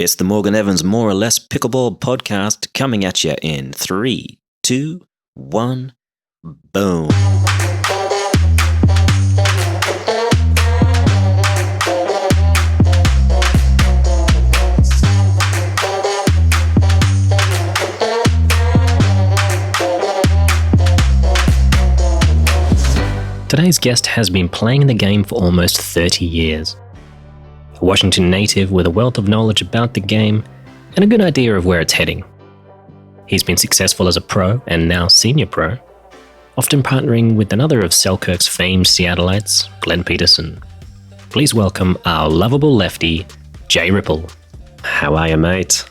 It's the Morgan Evans More or Less Pickleball podcast coming at you in 3, 2, 1, boom. Today's guest has been playing the game for almost 30 years. A Washington native with a wealth of knowledge about the game and a good idea of where it's heading. He's been successful as a pro and now senior pro, often partnering with another of Selkirk's famed Seattleites, Glenn Peterson. Please welcome our lovable lefty, Jay Rippel. How are you, mate?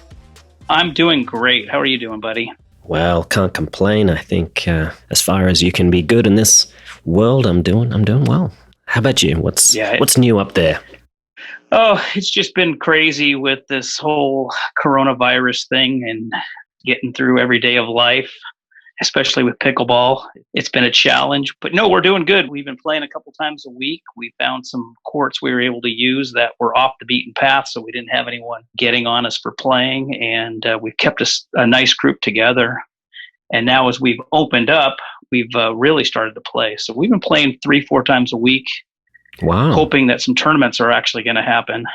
I'm doing great. How are you doing, buddy? Well, can't complain. I think as far as you can be good in this world, I'm doing well. How about you? What's new up there? Oh, it's just been crazy with this whole coronavirus thing and getting through every day of life, especially with pickleball. It's been a challenge, but no, we're doing good. We've been playing a couple times a week. We found some courts we were able to use that were off the beaten path, so we didn't have anyone getting on us for playing, and we've kept a nice group together. And now as we've opened up, we've really started to play. So we've been playing 3-4 times a week. Wow. Hoping that some tournaments are actually going to happen.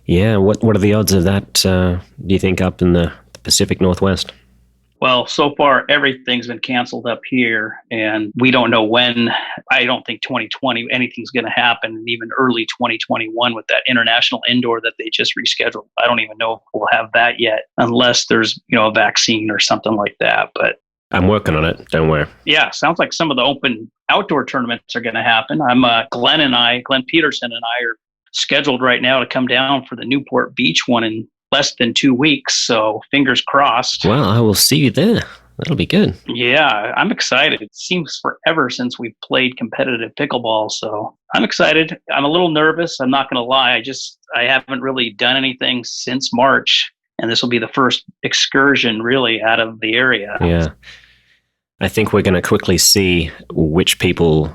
Yeah, what are the odds of that, do you think, up in the Pacific Northwest? Well, so far, everything's been canceled up here, and we don't know when. I don't think 2020, anything's going to happen, and even early 2021 with that international indoor that they just rescheduled. I don't even know if we'll have that yet, unless there's, a vaccine or something like that. But I'm working on it, don't worry. Yeah, sounds like some of the open outdoor tournaments are going to happen. Glenn Peterson and I are scheduled right now to come down for the Newport Beach one in less than 2 weeks. So fingers crossed. Well, I will see you there. That'll be good. Yeah, I'm excited. It seems forever since we've played competitive pickleball. So I'm excited. I'm a little nervous. I'm not going to lie. I haven't really done anything since March. And this will be the first excursion really out of the area. Yeah. I think we're going to quickly see which people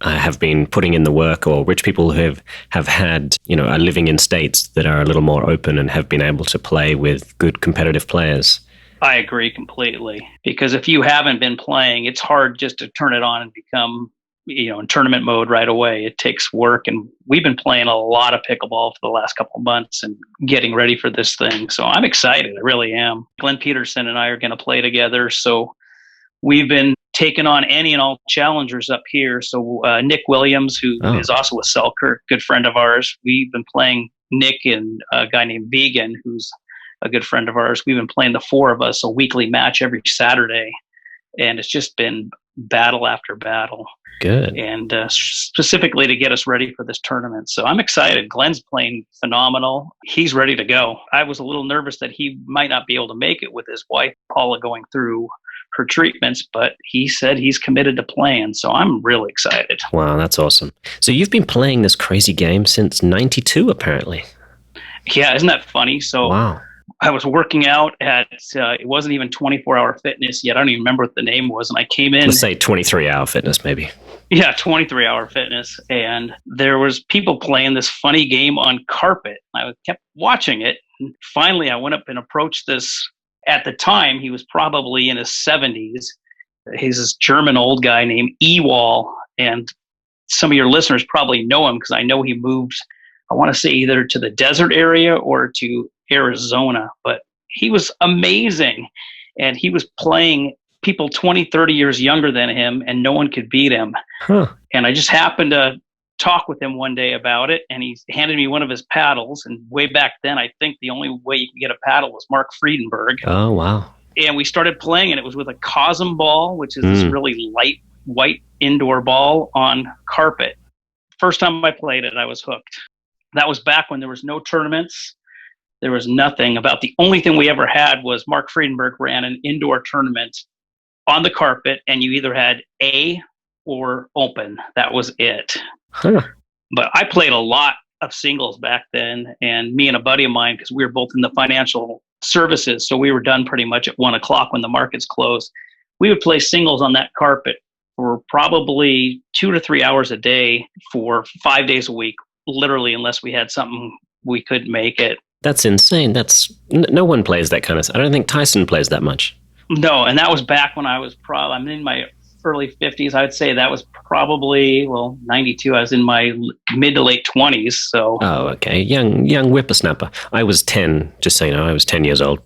have been putting in the work, or which people who have had, are living in states that are a little more open and have been able to play with good competitive players. I agree completely. Because if you haven't been playing, it's hard just to turn it on and become in tournament mode right away. It takes work, and we've been playing a lot of pickleball for the last couple of months and getting ready for this thing. So I'm excited. I really am. Glenn Peterson and I are going to play together. So we've been taking on any and all challengers up here. So Nick Williams, who is also a Selkirk, good friend of ours. We've been playing Nick and a guy named Vegan, who's a good friend of ours. We've been playing the four of us, a weekly match every Saturday. And it's just been battle after battle. Good. And specifically to get us ready for this tournament. So I'm excited. Glenn's playing phenomenal. He's ready to go. I was a little nervous that he might not be able to make it with his wife, Paula, going through her treatments, but he said he's committed to playing. So I'm really excited. Wow, that's awesome. So you've been playing this crazy game since 92, apparently. Yeah, isn't that funny? So wow. I was working out at, it wasn't even 24-hour fitness yet. I don't even remember what the name was. And I came in. Let's say 23-hour fitness, maybe. Yeah, 23-hour fitness. And there was people playing this funny game on carpet. I kept watching it. And finally, I went up and approached this. At the time, he was probably in his 70s. He's this German old guy named Ewald. And some of your listeners probably know him because I know he moved, I want to say either to the desert area or to Arizona. But he was amazing. And he was playing people 20, 30 years younger than him, and no one could beat him. Huh. And I just happened to talk with him one day about it, and he handed me one of his paddles. And way back then, I think the only way you could get a paddle was Mark Friedenberg. Oh, wow. And we started playing, and it was with a Cosm ball, which is this really light white indoor ball on carpet. First time I played it, I was hooked. That was back when there was no tournaments. There was nothing. About the only thing we ever had was Mark Friedenberg ran an indoor tournament on the carpet, and you either had A or open. That was it. Huh. But I played a lot of singles back then, and me and a buddy of mine, because we were both in the financial services, so we were done pretty much at 1 o'clock when the markets closed. We would play singles on that carpet for probably 2 to 3 hours a day for 5 days a week, literally, unless we had something we couldn't make it. That's insane. No one plays that kind of stuff. I don't think Tyson plays that much. No, and that was back when I was I'm in my early 50s. I would say that was probably, 92. I was in my mid to late 20s. So. Oh, okay. Young whippersnapper. I was 10, just so you know. I was 10 years old.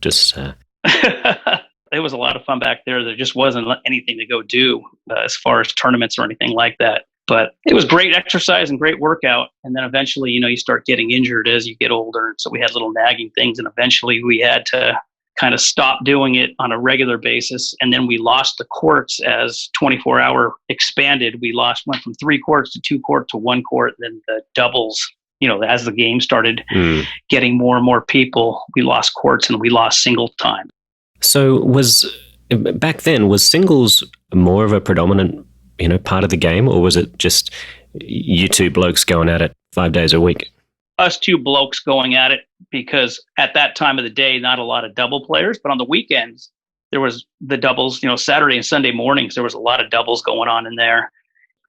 It was a lot of fun back there. There just wasn't anything to go do as far as tournaments or anything like that. But it was great exercise and great workout. And then eventually, you start getting injured as you get older. So we had little nagging things. And eventually we had to kind of stop doing it on a regular basis. And then we lost the courts as 24-hour expanded. Went from 3 courts to 2 courts to 1 court. Then the doubles, as the game started getting more and more people, we lost courts and we lost single time. So back then, was singles more of a predominant part of the game, or was it just you two blokes going at it 5 days a week? Us 2 blokes going at it, because at that time of the day, not a lot of double players, but on the weekends, there was the doubles, Saturday and Sunday mornings, there was a lot of doubles going on in there.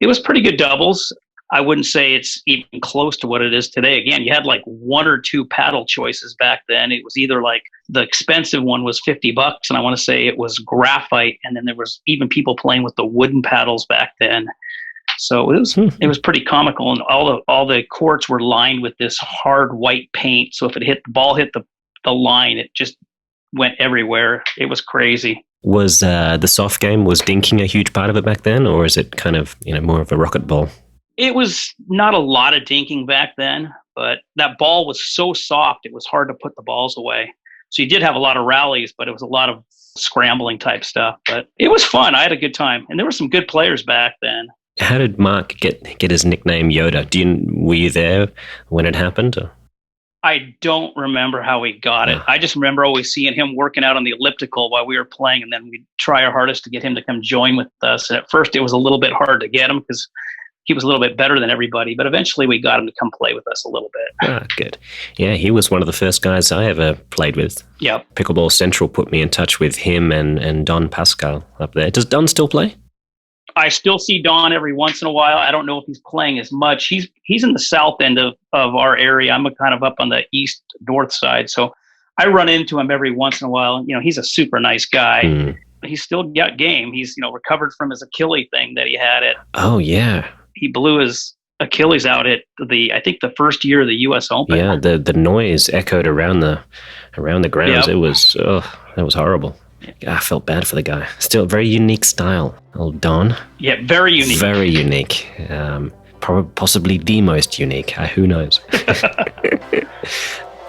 It was pretty good doubles. I wouldn't say it's even close to what it is today. Again, you had like 1 or 2 paddle choices back then. It was either like the expensive one was $50, and I want to say it was graphite, and then there was even people playing with the wooden paddles back then. So it was pretty comical, and all the courts were lined with this hard white paint. So if the ball hit the line, it just went everywhere. It was crazy. Was the soft game, was dinking a huge part of it back then, or is it kind of more of a rocket ball? It was not a lot of dinking back then, but that ball was so soft, it was hard to put the balls away. So you did have a lot of rallies, but it was a lot of scrambling type stuff. But it was fun. I had a good time. And there were some good players back then. How did Mark get his nickname Yoda? Were you there when it happened? Or? I don't remember how he got it. I just remember always seeing him working out on the elliptical while we were playing, and then we'd try our hardest to get him to come join with us. And at first it was a little bit hard to get him because he was a little bit better than everybody, but eventually we got him to come play with us a little bit. Ah, good. Yeah, he was one of the first guys I ever played with. Yep. Pickleball Central put me in touch with him and Don Pascal up there. Does Don still play? I still see Don every once in a while. I don't know if he's playing as much. He's in the south end of our area. I'm kind of up on the east north side, so I run into him every once in a while. He's a super nice guy. He's still got game. He's recovered from his Achilles thing that he had it. Oh yeah. He blew his Achilles out at I think the first year of the U.S. Open. Yeah, the noise echoed around the grounds. Yep. That was horrible. I felt bad for the guy. Still a very unique style, old Don. Yeah, very unique. Very unique. Possibly the most unique. Who knows? We're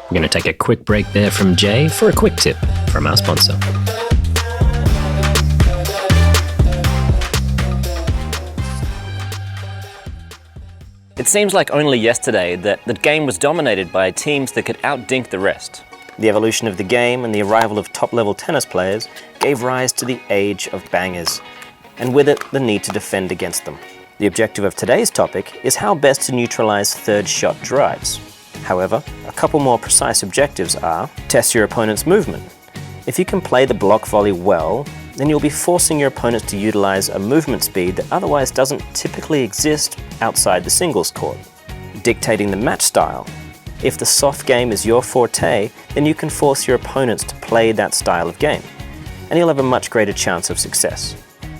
going to take a quick break there from Jay for a quick tip from our sponsor. It seems like only yesterday that the game was dominated by teams that could outdink the rest. The evolution of the game and the arrival of top-level tennis players gave rise to the age of bangers, and with it, the need to defend against them. The objective of today's topic is how best to neutralize third-shot drives. However, a couple more precise objectives are: test your opponent's movement. If you can play the block volley well, then you'll be forcing your opponents to utilize a movement speed that otherwise doesn't typically exist outside the singles court. Dictating the match style. If the soft game is your forte, then you can force your opponents to play that style of game, and you'll have a much greater chance of success.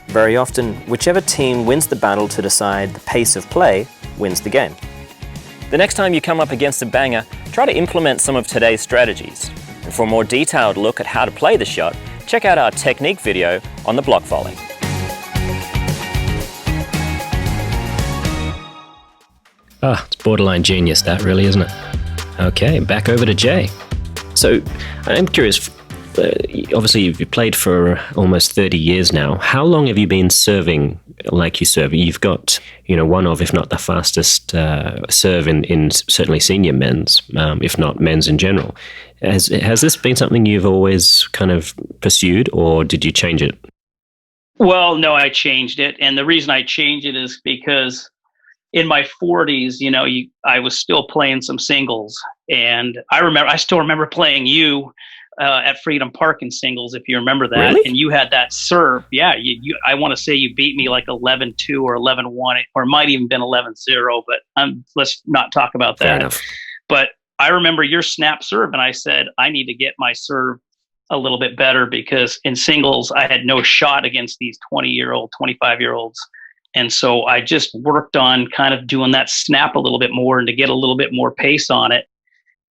Very often, whichever team wins the battle to decide the pace of play wins the game. The next time you come up against a banger, try to implement some of today's strategies. And for a more detailed look at how to play the shot, check out our technique video on the block volley. It's borderline genius, that really, isn't it? Okay, back over to Jay. So, I'm curious, obviously you've played for almost 30 years now. How long have you been serving like you serve? You've got, one of, if not the fastest serve in certainly senior men's, if not men's in general. Has this been something you've always kind of pursued, or did you change it? Well, no, I changed it. And the reason I changed it is because in my 40s, I was still playing some singles. And I still remember playing you at Freedom Park in singles, if you remember that. Really? And you had that serve. Yeah, I want to say you beat me like 11-2 or 11-1, or it might even been 11-0, but let's not talk about that. Fair enough. But I remember your snap serve, and I said, I need to get my serve a little bit better because in singles, I had no shot against these 20-year-old, 25-year-olds. And so I just worked on kind of doing that snap a little bit more and to get a little bit more pace on it.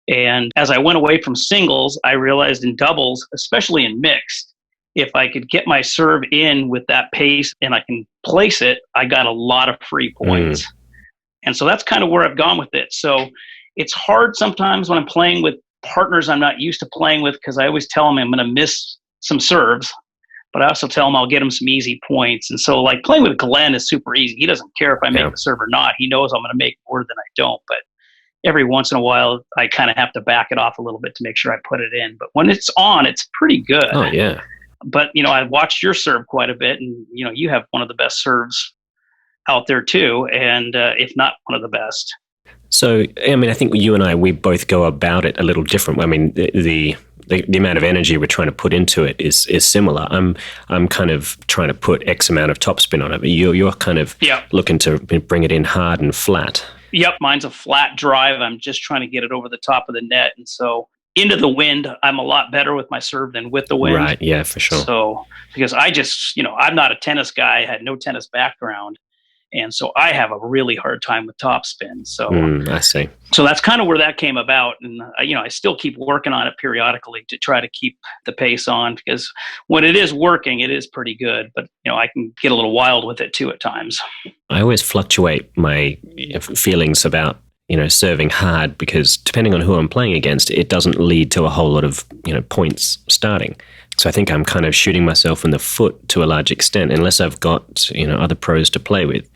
And as I went away from singles, I realized in doubles, especially in mixed, if I could get my serve in with that pace and I can place it, I got a lot of free points. And so that's kind of where I've gone with it. So it's hard sometimes when I'm playing with partners I'm not used to playing with, because I always tell them I'm going to miss some serves, but I also tell them I'll get them some easy points. And so like playing with Glenn is super easy. He doesn't care if I make the serve or not. He knows I'm going to make more than I don't. But every once in a while, I kind of have to back it off a little bit to make sure I put it in. But when it's on, it's pretty good. Oh, yeah. But, I've watched your serve quite a bit, and, you have one of the best serves out there too, and if not one of the best. So, I think you and I, we both go about it a little different. I mean, the amount of energy we're trying to put into it is similar. I'm kind of trying to put X amount of topspin on it, but you're kind of looking to bring it in hard and flat. Yep, mine's a flat drive. I'm just trying to get it over the top of the net, and so into the wind, I'm a lot better with my serve than with the wind. Right, yeah, for sure. So, because I just, I'm not a tennis guy, I had no tennis background. And so I have a really hard time with topspin. So I see. So that's kind of where that came about. And, I still keep working on it periodically to try to keep the pace on, because when it is working, it is pretty good. But, I can get a little wild with it too at times. I always fluctuate my feelings about, serving hard, because depending on who I'm playing against, it doesn't lead to a whole lot of, points starting. So I think I'm kind of shooting myself in the foot to a large extent, unless I've got, other pros to play with.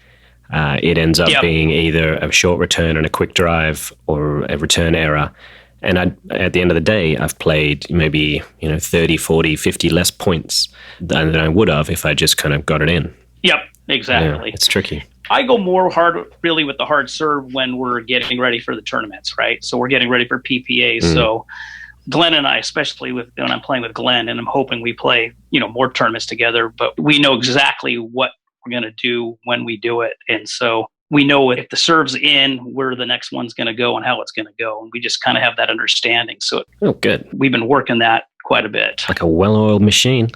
It ends up being either a short return and a quick drive, or a return error. And at the end of the day, I've played maybe, 30, 40, 50 less points than I would have if I just kind of got it in. Yep, exactly. Yeah, it's tricky. I go more hard really with the hard serve when we're getting ready for the tournaments, right? So we're getting ready for PPAs. So Glenn and I, especially when I'm playing with Glenn, and I'm hoping we play, more tournaments together, but we know exactly what we're going to do when we do it. And so we know if the serve's in, where the next one's going to go and how it's going to go. And we just kind of have that understanding. So good. We've been working that quite a bit. Like a well-oiled machine.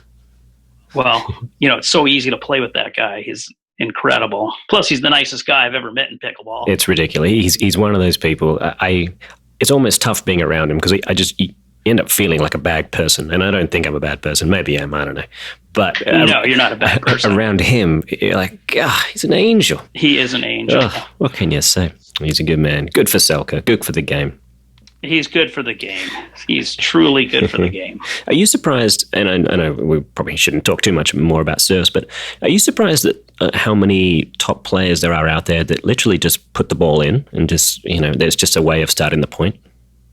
Well, it's so easy to play with that guy. He's incredible. Plus, he's the nicest guy I've ever met in pickleball. It's ridiculous. He's one of those people. It's almost tough being around him, because you end up feeling like a bad person. And I don't think I'm a bad person. Maybe I am. I don't know. But no, you're not a bad person. Around him, you're like, he's an angel. He is an angel. What can you say? He's a good man. Good for Selka. Good for the game. He's good for the game. He's truly good for the game. Are you surprised, and I know we probably shouldn't talk too much more about serves, but are you surprised that how many top players there are out there that literally just put the ball in and just, there's just a way of starting the point?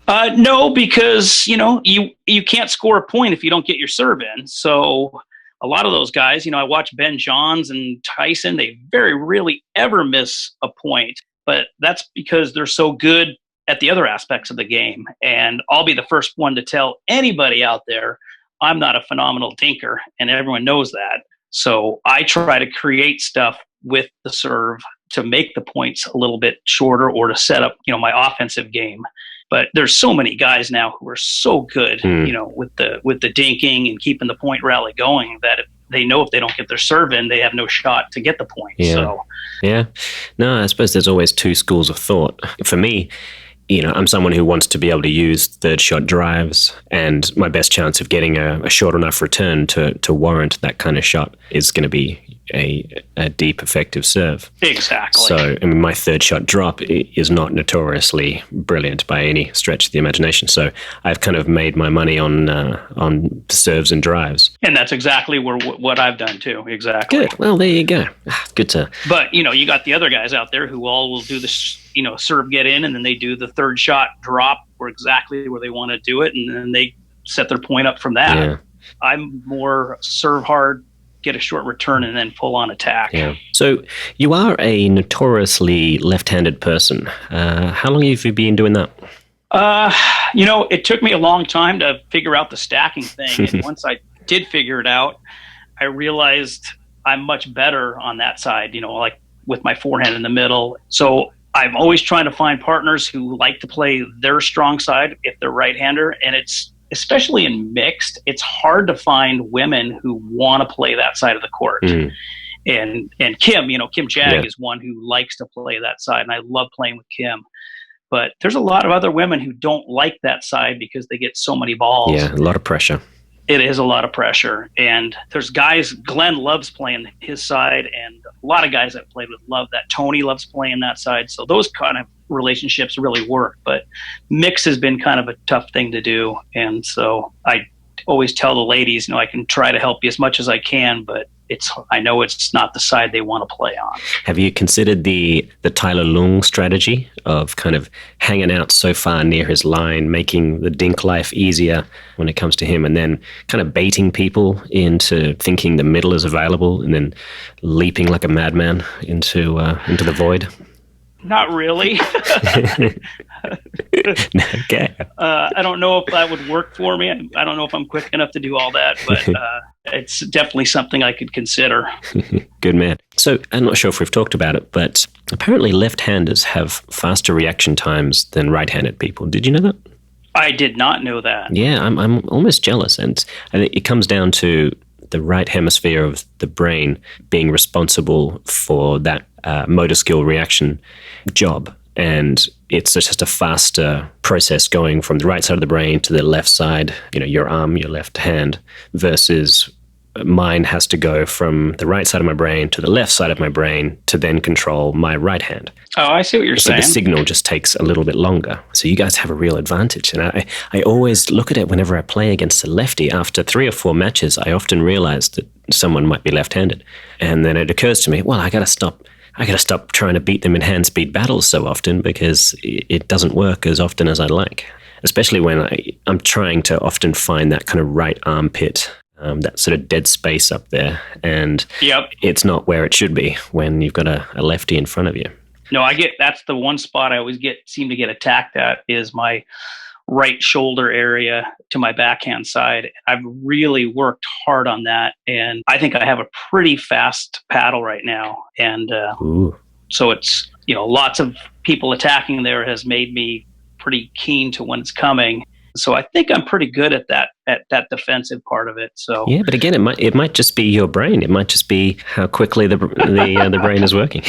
No, because, you can't score a point if you don't get your serve in. So a lot of those guys, I watch Ben Johns and Tyson, they very rarely ever miss a point. But that's because they're so good at the other aspects of the game. And I'll be the first one to tell anybody out there, I'm not a phenomenal dinker, and everyone knows that. So I try to create stuff with the serve to make the points a little bit shorter, or to set up, my offensive game. But there's so many guys now who are so good, with the dinking and keeping the point rally going, that they know if they don't get their serve in, they have no shot to get the point. Yeah. So, yeah. No, I suppose there's always two schools of thought. For me, I'm someone who wants to be able to use third shot drives, and my best chance of getting a short enough return to warrant that kind of shot is going to be a deep, effective serve. Exactly. So, my third shot drop is not notoriously brilliant by any stretch of the imagination. So, I've kind of made my money on serves and drives. And that's exactly what I've done too. Exactly. Good. Well, there you go. Good to. But you got the other guys out there who all will do this, serve get in, and then they do the third shot drop exactly where they want to do it, and then they set their point up from that. Yeah. I'm more serve hard, get a short return, and then full on attack. Yeah. So you are a notoriously left-handed person. How long have you been doing that? It took me a long time to figure out the stacking thing. And once I did figure it out, I realized I'm much better on that side, like with my forehand in the middle. So I'm always trying to find partners who like to play their strong side if they're right-hander, and it's especially in mixed, it's hard to find women who want to play that side of the court. And Kim, Kim Jag is one who likes to play that side, and I love playing with Kim. But there's a lot of other women who don't like that side because they get so many balls. Yeah, a lot of pressure. It is a lot of pressure. And there's guys, Glenn loves playing his side, and a lot of guys I've played with love that. Tony loves playing that side. So those kind of relationships really work. But mix has been kind of a tough thing to do. And so I always tell the ladies, I can try to help you as much as I can, but I know it's not the side they want to play on. Have you considered the Tyler Lung strategy of kind of hanging out so far near his line, making the dink life easier when it comes to him, and then kind of baiting people into thinking the middle is available and then leaping like a madman into the void? Not really. Okay. I don't know if that would work for me. I don't know if I'm quick enough to do all that, but it's definitely something I could consider. Good man. So I'm not sure if we've talked about it, but apparently left-handers have faster reaction times than right-handed people. Did you know that? I did not know that. Yeah, I'm almost jealous. And I think it comes down to the right hemisphere of the brain being responsible for that motor skill reaction job. And it's just a faster process going from the right side of the brain to the left side, your arm, your left hand, versus mine has to go from the right side of my brain to the left side of my brain to then control my right hand. Oh, I see what you're saying. So the signal just takes a little bit longer. So you guys have a real advantage. And I always look at it whenever I play against a lefty. After 3 or 4 matches, I often realize that someone might be left-handed. And then it occurs to me, well, I got to stop trying to beat them in hand speed battles so often, because it doesn't work as often as I'd like, especially when I'm trying to often find that kind of right armpit, that sort of dead space up there. And It's not where it should be when you've got a lefty in front of you. No, that's the one spot I always seem to get attacked at, is my right shoulder area to my backhand side. I've really worked hard on that, and I think I have a pretty fast paddle right now. And so it's, lots of people attacking there has made me pretty keen to when it's coming. So I think I'm pretty good at that defensive part of it. So yeah, but again, it might just be your brain. It might just be how quickly the brain is working.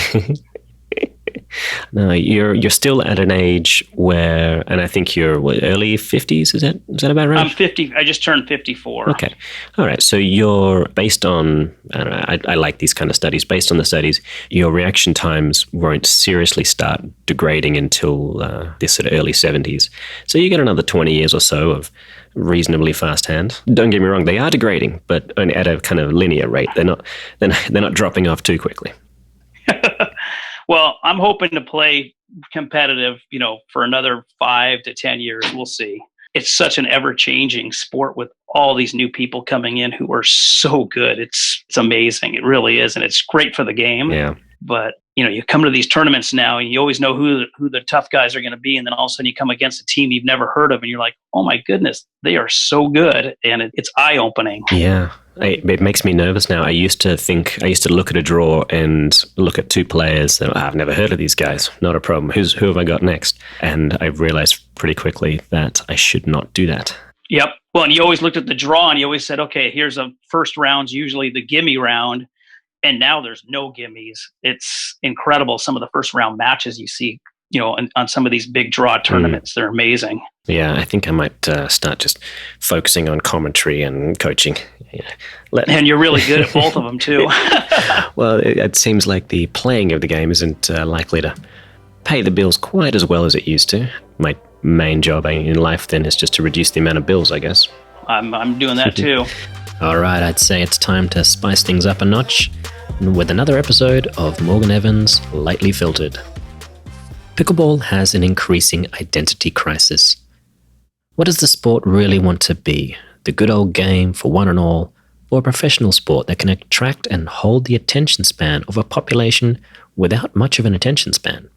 No, you're still at an age where, and I think you're early 50s. Is that about right? I'm 50. I just turned 54. Okay, all right. So you're based on, I don't know, I like these kind of studies. Based on the studies, your reaction times won't seriously start degrading until this sort of early 70s. So you get another 20 years or so of reasonably fast hand. Don't get me wrong; they are degrading, but only at a kind of linear rate. They're not dropping off too quickly. Well, I'm hoping to play competitive, for another 5 to 10 years. We'll see. It's such an ever-changing sport with all these new people coming in who are so good. It's amazing. It really is. And it's great for the game. Yeah. But, you come to these tournaments now and you always know who the tough guys are going to be. And then all of a sudden you come against a team you've never heard of and you're like, oh my goodness, they are so good. And it's eye-opening. Yeah. It makes me nervous now. I used to look at a draw and look at 2 players and I've never heard of these guys. Not a problem. Who have I got next? And I realized pretty quickly that I should not do that. Yep. Well, and you always looked at the draw and you always said, okay, here's a first round's usually the gimme round. And now there's no gimmies. It's incredible. Some of the first round matches you see, on some of these big draw tournaments, they're amazing. Yeah, I think I might start just focusing on commentary and coaching. Yeah. And you're really good at both of them too. Well, it seems like the playing of the game isn't likely to pay the bills quite as well as it used to. My main job in life then is just to reduce the amount of bills, I guess. I'm doing that too. All right, I'd say it's time to spice things up a notch with another episode of Morgan Evans Lightly Filtered. Pickleball has an increasing identity crisis. What does the sport really want to be? The good old game for one and all, or a professional sport that can attract and hold the attention span of a population without much of an attention span?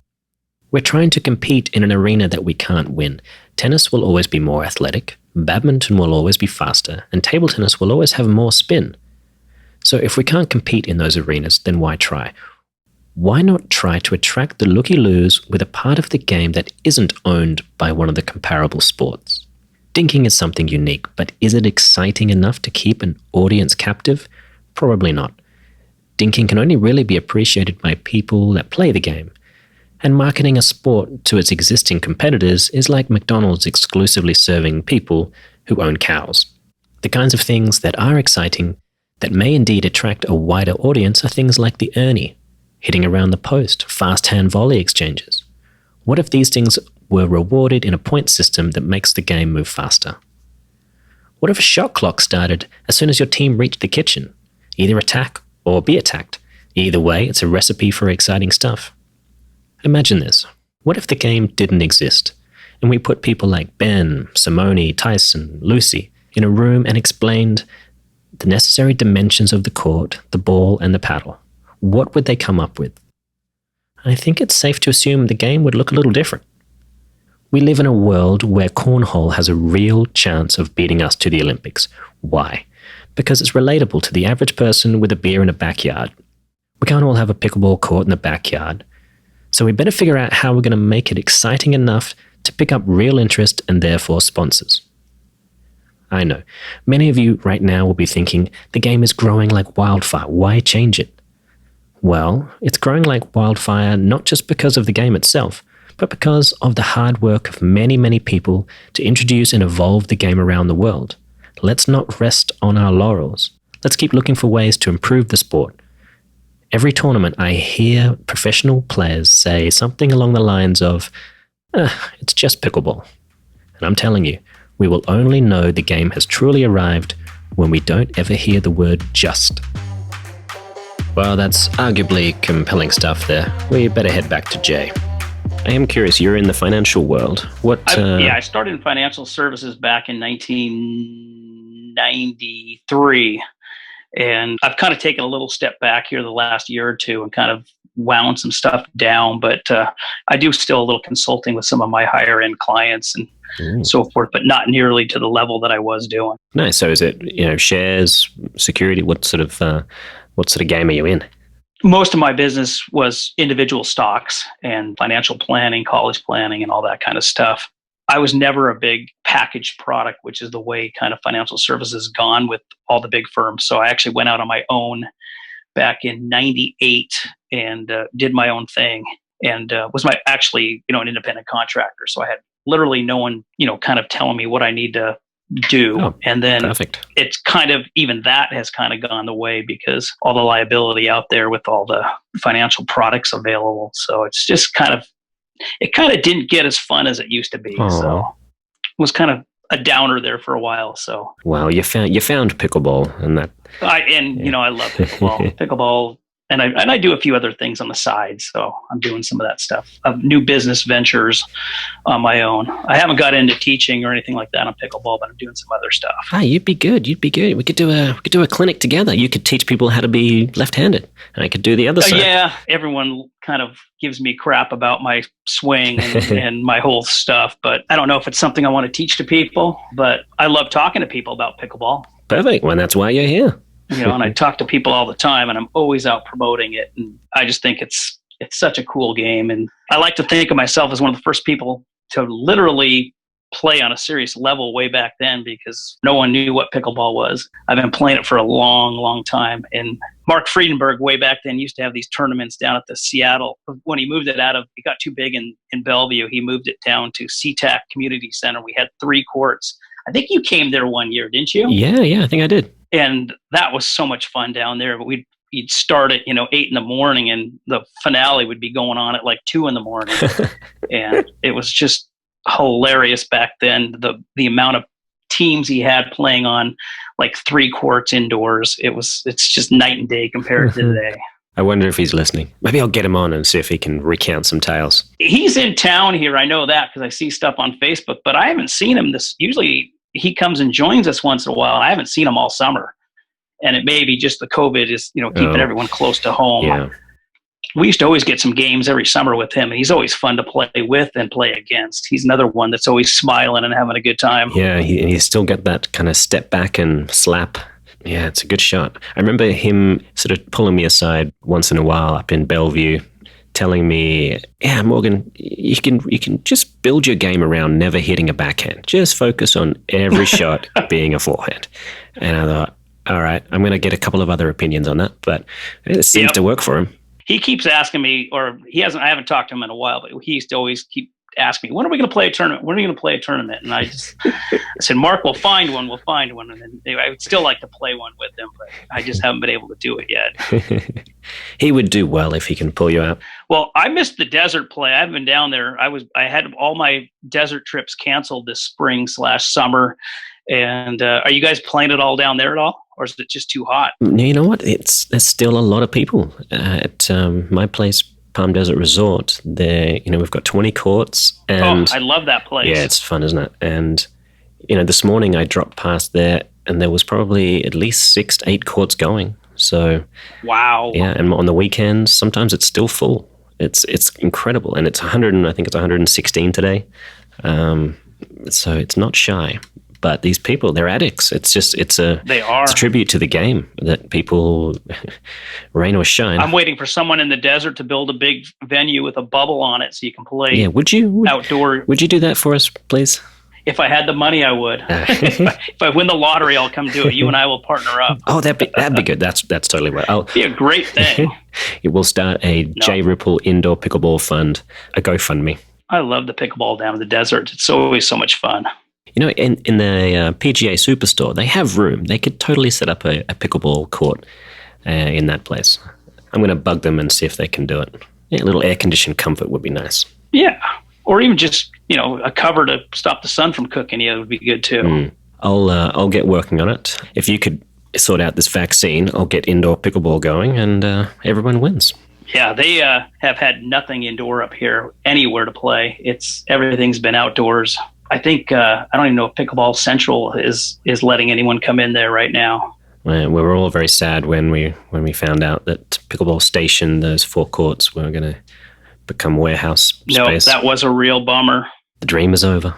We're trying to compete in an arena that we can't win. Tennis will always be more athletic, badminton will always be faster, and table tennis will always have more spin. So if we can't compete in those arenas, then why try? Why not try to attract the looky-loos with a part of the game that isn't owned by one of the comparable sports? Dinking is something unique, but is it exciting enough to keep an audience captive? Probably not. Dinking can only really be appreciated by people that play the game. And marketing a sport to its existing competitors is like McDonald's exclusively serving people who own cows. The kinds of things that are exciting, that may indeed attract a wider audience, are things like the Ernie, hitting around the post, fast hand volley exchanges. What if these things were rewarded in a point system that makes the game move faster? What if a shot clock started as soon as your team reached the kitchen? Either attack or be attacked. Either way, it's a recipe for exciting stuff. Imagine this. What if the game didn't exist, and we put people like Ben, Simone, Tyson, Lucy in a room and explained the necessary dimensions of the court, the ball, and the paddle? What would they come up with? I think it's safe to assume the game would look a little different. We live in a world where cornhole has a real chance of beating us to the Olympics. Why? Because it's relatable to the average person with a beer in a backyard. We can't all have a pickleball court in the backyard. So we better figure out how we're going to make it exciting enough to pick up real interest and therefore sponsors. I know, many of you right now will be thinking, the game is growing like wildfire, why change it? Well, it's growing like wildfire not just because of the game itself, but because of the hard work of many, many people to introduce and evolve the game around the world. Let's not rest on our laurels. Let's keep looking for ways to improve the sport. Every tournament, I hear professional players say something along the lines of, it's just pickleball. And I'm telling you, we will only know the game has truly arrived when we don't ever hear the word just. Well, that's arguably compelling stuff there. We better head back to Jay. I am curious, you're in the financial world. I started in financial services back in 1993. And I've kind of taken a little step back here the last year or two and kind of wound some stuff down. But I do still a little consulting with some of my higher end clients and so forth, but not nearly to the level that I was doing. Nice. So is it, shares, security? What sort of game are you in? Most of my business was individual stocks and financial planning, college planning, and all that kind of stuff. I was never a big packaged product, which is the way kind of financial services has gone with all the big firms. So I actually went out on my own back in 98 and did my own thing and was an independent contractor. So I had literally no one, kind of telling me what I need to do. Oh, and then perfect. It's kind of, even that has kind of gone the way because all the liability out there with all the financial products available. So it's just it kind of didn't get as fun as it used to be. Aww. So it was kind of a downer there for a while. So wow, you found pickleball and that. I love pickleball. Pickleball, and I do a few other things on the side. So I'm doing some of that stuff. New business ventures on my own. I haven't got into teaching or anything like that on pickleball, but I'm doing some other stuff. You'd be good. We could do a clinic together. You could teach people how to be left-handed, and I could do the other side. Yeah, everyone kind of gives me crap about my swing and my whole stuff, but I don't know if it's something I want to teach to people. But I love talking to people about pickleball. Perfect. Well, that's why you're here. And I talk to people all the time, and I'm always out promoting it. And I just think it's such a cool game. And I like to think of myself as one of the first people to literally play on a serious level way back then because no one knew what pickleball was. I've been playing it for a long, long time. And Mark Friedenberg way back then used to have these tournaments down at the Seattle. When he moved it it got too big in Bellevue, he moved it down to SeaTac Community Center. We had 3 courts. I think you came there one year, didn't you? Yeah, I think I did. And that was so much fun down there. But you'd start at 8 in the morning, and the finale would be going on at like 2 in the morning. And it was just hilarious back then. The amount of teams he had playing on like 3 courts indoors. It's just night and day compared to today. I wonder if he's listening. Maybe I'll get him on and see if he can recount some tales. He's in town here. I know that because I see stuff on Facebook, but I haven't seen him usually he comes and joins us once in a while. I haven't seen him all summer. And it may be just the COVID is, keeping everyone close to home. Yeah. We used to always get some games every summer with him, and he's always fun to play with and play against. He's another one that's always smiling and having a good time. Yeah, he's still got that kind of step back and slap Yeah, it's a good shot. I remember him sort of pulling me aside once in a while up in Bellevue, telling me, "Yeah, Morgan, you can just build your game around never hitting a backhand. Just focus on every shot being a forehand." And I thought, all right, I'm going to get a couple of other opinions on that, but it seems to work for him. He keeps asking me, or he hasn't. I haven't talked to him in a while, but he used to always keep asking me, "When are we going to play a tournament? When are we going to play a tournament?" And I said, "Mark, we'll find one. We'll find one." And then I would still like to play one with him, but I just haven't been able to do it yet. He would do well if he can pull you out. Well, I missed the desert play. I haven't been down there. I had all my desert trips canceled this spring/summer. And are you guys playing it all down there at all? Or is it just too hot? You know what? There's still a lot of people at my place, Palm Desert Resort. There, we've got 20 courts, and I love that place. Yeah, it's fun, isn't it? And this morning I dropped past there, and there was probably at least 6 to 8 courts going. So wow. Yeah, and on the weekends, sometimes it's still full. It's incredible, and it's 100. I think it's 116 today. So it's not shy. But these people, they're addicts. It's a tribute to the game that people, rain or shine. I'm waiting for someone in the desert to build a big venue with a bubble on it so you can play. Yeah, would you outdoor? Would you do that for us, please? If I had the money, I would. If I win the lottery, I'll come do it. You and I will partner up. Oh, that'd be good. That's totally right. It'll be a great thing. It will start a J. Rippel Indoor Pickleball Fund, a GoFundMe. I love the pickleball down in the desert. It's always so much fun. In the PGA Superstore, they have room. They could totally set up a pickleball court in that place. I'm going to bug them and see if they can do it. Yeah, a little air-conditioned comfort would be nice. Yeah, or even just, a cover to stop the sun from cooking you would be good too. I'll get working on it. If you could sort out this vaccine, I'll get indoor pickleball going, and everyone wins. Yeah, they have had nothing indoor up here, anywhere to play. Everything's been outdoors. I think I don't even know if Pickleball Central is letting anyone come in there right now. We were all very sad when we found out that Pickleball Station, those 4 courts, were going to become warehouse space. No, that was a real bummer. The dream is over.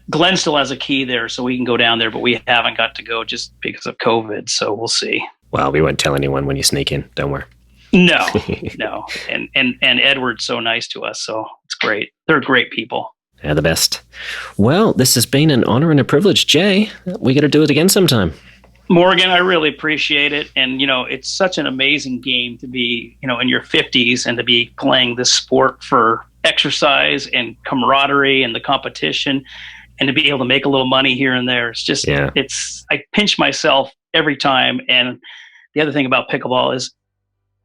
Glenn still has a key there, so we can go down there, but we haven't got to go just because of COVID. So we'll see. Well, we won't tell anyone when you sneak in. Don't worry. No. And Edward's so nice to us, so it's great. They're great people. They're the best. Well, this has been an honor and a privilege, Jay. We got to do it again sometime. Morgan, I really appreciate it. And, it's such an amazing game to be, in your 50s and to be playing this sport for exercise and camaraderie and the competition and to be able to make a little money here and there. It's just, I pinch myself every time. And the other thing about pickleball is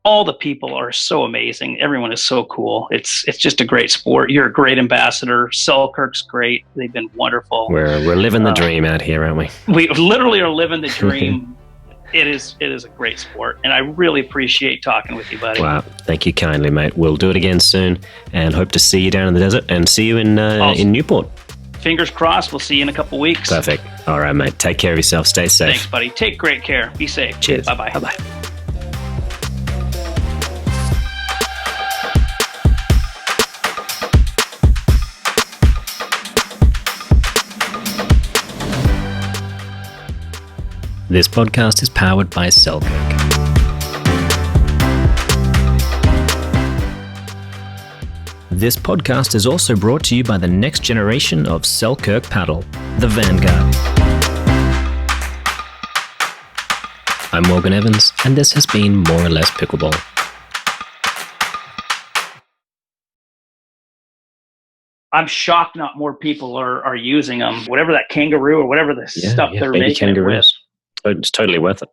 all the people are so amazing. Everyone is so cool. It's just a great sport. You're a great ambassador. Selkirk's great. They've been wonderful. We're living the dream out here, aren't we? We literally are living the dream. It is a great sport, and I really appreciate talking with you, buddy. Wow, thank you kindly, mate. We'll do it again soon, and hope to see you down in the desert and see you in Newport. Fingers crossed. We'll see you in a couple weeks. Perfect. All right, mate. Take care of yourself. Stay safe. Thanks, buddy. Take great care. Be safe. Cheers. Bye-bye. Bye-bye. This podcast is powered by Selkirk. This podcast is also brought to you by the next generation of Selkirk paddle, the Vanguard. I'm Morgan Evans, and this has been More or Less Pickleball. I'm shocked not more people are using them. Whatever that kangaroo or whatever the stuff they're making kangaroos. It's totally worth it.